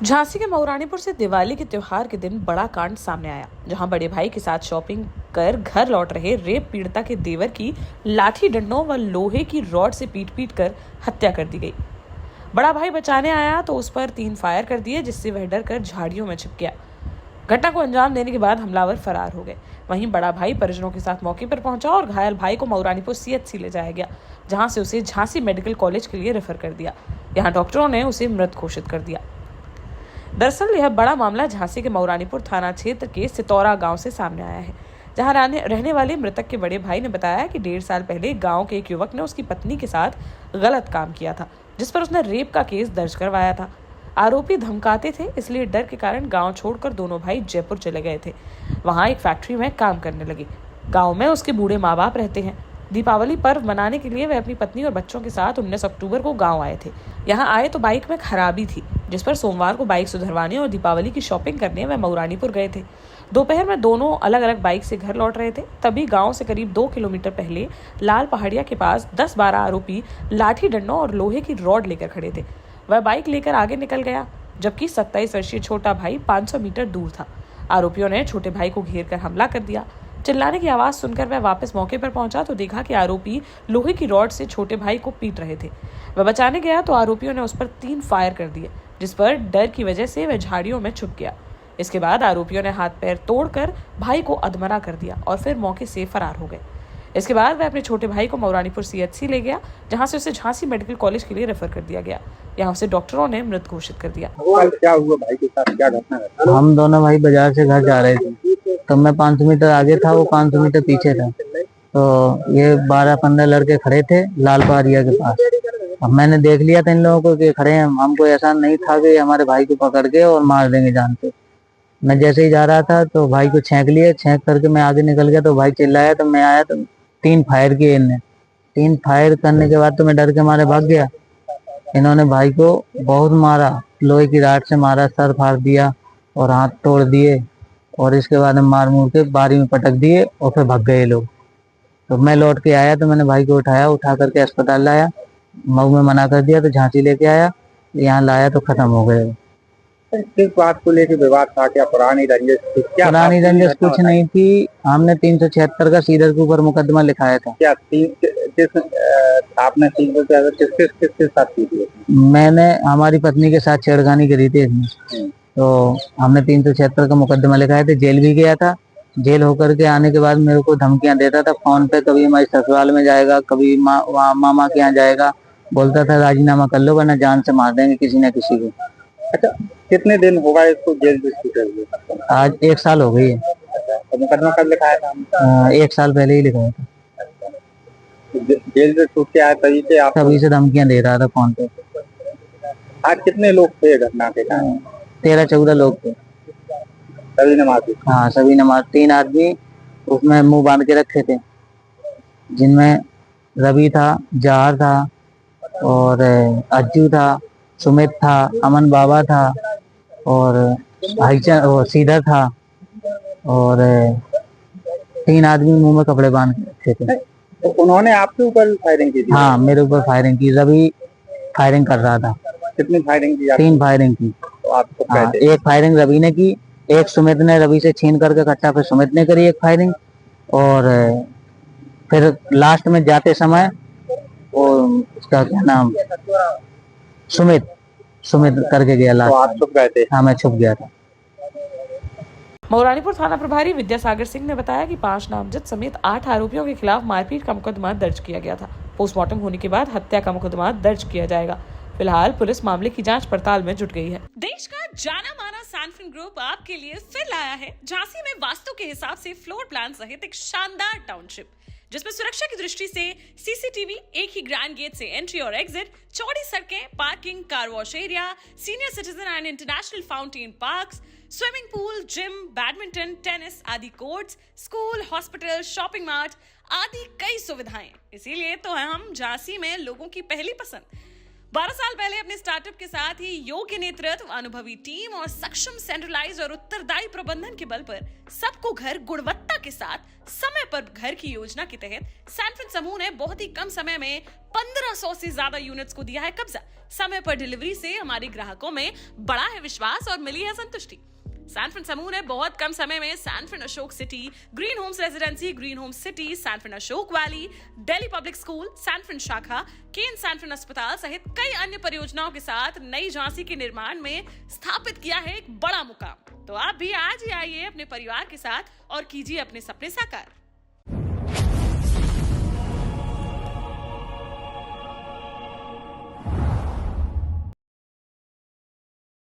झांसी के मऊरानीपुर से दिवाली के त्योहार के दिन बड़ा कांड सामने आया, जहां बड़े भाई के साथ शॉपिंग कर घर लौट रहे रेप पीड़िता के देवर की लाठी डंडों व लोहे की रॉड से पीट पीट कर हत्या कर दी गई। बड़ा भाई बचाने आया तो उस पर 3 फायर कर दिए, जिससे वह डर कर झाड़ियों में छिप गया। घटना को अंजाम देने के बाद हमलावर फरार हो गए। वहीं बड़ा भाई परिजनों के साथ मौके पर पहुंचा और घायल भाई को मऊरानीपुर सीएचसी ले जाया गया, जहां से उसे झांसी मेडिकल कॉलेज के लिए रेफर कर दिया। यहाँ डॉक्टरों ने उसे मृत घोषित कर दिया। दरअसल यह बड़ा मामला झांसी के मऊरानीपुर थाना क्षेत्र के सितौरा गांव से सामने आया है, जहां रहने वाले मृतक के बड़े भाई ने बताया कि 1.5 साल पहले गांव के एक युवक ने उसकी पत्नी के साथ गलत काम किया था, जिस पर उसने रेप का केस दर्ज करवाया था। आरोपी धमकाते थे, इसलिए डर के कारण गांव छोड़कर दोनों भाई जयपुर चले गए थे। वहां एक फैक्ट्री में काम करने लगे। गाँव में उसके बूढ़े माँ बाप रहते हैं। दीपावली पर्व मनाने के लिए वे अपनी पत्नी और बच्चों के साथ 19 अक्टूबर को गांव आए थे। यहां आए तो बाइक में खराबी थी, जिस पर सोमवार को बाइक सुधरवाने और दीपावली की शॉपिंग करने वे मऊरानीपुर गए थे। दोपहर में दोनों अलग अलग बाइक से घर लौट रहे थे। तभी गांव से करीब 2 किलोमीटर पहले लाल पहाड़िया के पास 10-12 आरोपी लाठी डंडों और लोहे की रॉड लेकर खड़े थे। वह बाइक लेकर आगे निकल गया, जबकि 27 वर्षीय छोटा भाई 500 मीटर दूर था। आरोपियों ने छोटे भाई को घेर कर हमला कर दिया। चिल्लाने की आवाज सुनकर वह वापस मौके पर पहुंचा तो देखा कि आरोपी लोहे की रॉड से छोटे भाई को पीट रहे थे। वह बचाने गया तो आरोपियों ने उस पर 3 फायर कर दिए, जिस पर डर की वजह से वह झाड़ियों में छुप गया। इसके बाद आरोपियों ने हाथ पैर तोड़कर भाई को अधमरा कर दिया और फिर मौके से फरार हो गए। इसके बाद वह अपने छोटे भाई को मऊरानीपुर सीएचसी ले गया, जहां से उसे झांसी मेडिकल कॉलेज के लिए रेफर कर दिया गया। यहाँ उसे डॉक्टरों ने मृत घोषित कर दिया। क्या हुआ भाई के साथ, क्या घटना घटी? हम दोनों भाई बाजार से घर जा रहे थे, तो मैं 500 मीटर आगे था, वो 500 मीटर पीछे था। तो ये 12-15 लड़के खड़े थे लाल पहाड़िया के पास। अब मैंने देख लिया था इन लोगों को कि खड़े हैं। हमको ऐसा नहीं था कि हमारे भाई को पकड़ के और मार देंगे जान से। मैं जैसे ही जा रहा था तो भाई को छेंक लिए, छेंक करके मैं आगे निकल गया तो भाई चिल्लाया, तो मैं आया तो 3 फायर किए इनने। 3 फायर करने के बाद तो मैं डर के मारे भाग गया। इन्होंने भाई को बहुत मारा, लोहे की राड से मारा, सर फाड़ दिया और हाथ तोड़ दिए, और इसके बाद में मार मूर के बारी में पटक दिए और फिर भाग गए लोग। तो मैं लौट के आया तो मैंने भाई को उठाया, उठा करके अस्पताल लाया। मऊ में मना कर दिया तो झांसी लेके आया, यहाँ लाया तो खत्म हो गए। किस बात को लेकर विवाद था? क्या पुरानी रंजिश थी? क्या पुरानी रंजिश कुछ नहीं थी। हमने 376 का सीडर के ऊपर मुकदमा लिखाया था। क्या आपने 376 किसके साथ की थी? मैंने हमारी पत्नी के साथ छेड़खानी करी थी इसमें, तो हमने 376 का मुकदमा लिखाया था। जेल भी गया था। जेल होकर के आने के बाद मेरे को धमकियां देता था फोन पे, कभी हमारे ससुराल में जाएगा, कभी वहाँ मामा के यहाँ जाएगा। बोलता था राजीनामा कर लो वरना जान से मार देंगे किसी न किसी को। अच्छा, कितने दिन होगा इसको जेल में छूटे हुए? आज 1 साल हो गई है। तो मुकदमा कब लिखाया था? 1 साल पहले ही लिखाया था। जेल से छूट के आया तभी से धमकियां दे रहा था फोन पे। आज कितने लोग थे घटना के टाइम? 13-14 लोग थे। सभी ने मार दी? हाँ, सभी ने मार। 3 आदमी उसमें मुंह बांध के रखे थे, जिनमें रवि था, जहार था और अज्जू था, सुमित था, अमन बाबा था और सीधर था, और 3 आदमी मुंह में कपड़े बांध के रखे थे। तो उन्होंने आपके ऊपर फायरिंग की थी? हाँ, मेरे ऊपर फायरिंग की। रवि फायरिंग कर रहा था। कितनी फायरिंग की? 3 फायरिंग की। तो आप हाँ, 1 फायरिंग रवि ने की, 1 सुमित ने रवि से छीन करके कट्टा, फिर सुमित ने करी 1 फायरिंग, और फिर लास्ट में जाते समय वो उसका क्या नाम, सुमित करके गया लास्ट। तो आप छुप गए थे? हाँ, मैं छुप गया था। मऊरानीपुर थाना प्रभारी विद्यासागर सिंह ने बताया कि 5 नामजद समेत 8 आरोपियों के खिलाफ मारपीट का मुकदमा दर्ज किया गया था। पोस्टमार्टम होने के बाद हत्या का मुकदमा दर्ज किया जाएगा। फिलहाल पुलिस मामले की जांच पड़ताल में जुट गई है। देश का जाना माना सैनफिन ग्रुप आपके लिए फिर लाया है झांसी में वास्तु के हिसाब से फ्लोर प्लान सहित एक शानदार टाउनशिप, जिसमें सुरक्षा की दृष्टि से सीसीटीवी, एक ही ग्रैंड गेट से एंट्री और एग्जिट, चौड़ी सड़कें, parking, car wash area, senior citizen and international fountain parks, swimming pool, gym, badminton, tennis आदि courts, school, hospital, shopping mart आदि कई सुविधाएं। इसीलिए तो हम झांसी में लोगों की पहली पसंद। 12 साल पहले अपने स्टार्टअप के साथ ही योग्य नेतृत्व, अनुभवी टीम और सक्षम सेंट्रलाइज और उत्तरदायी प्रबंधन के बल पर सबको घर गुणवत्ता के साथ समय पर घर की योजना के तहत सैनफिन समूह ने बहुत ही कम समय में 1500 से ज्यादा यूनिट्स को दिया है कब्जा। समय पर डिलीवरी से हमारे ग्राहकों में बढ़ा है विश्वास और मिली है संतुष्टि। सैनफिन समूह ने बहुत कम समय में Sanfin Ashok city, green homes residency, green homes city, Sanfin Ashok valley, Delhi public school, Sanfin शाखा, केन सैनफिन अस्पताल सहित कई अन्य परियोजनाओं के साथ नई झांसी के निर्माण में स्थापित किया है एक बड़ा मुकाम। तो आप भी आज ही आइए अपने परिवार के साथ और कीजिए अपने सपने साकार।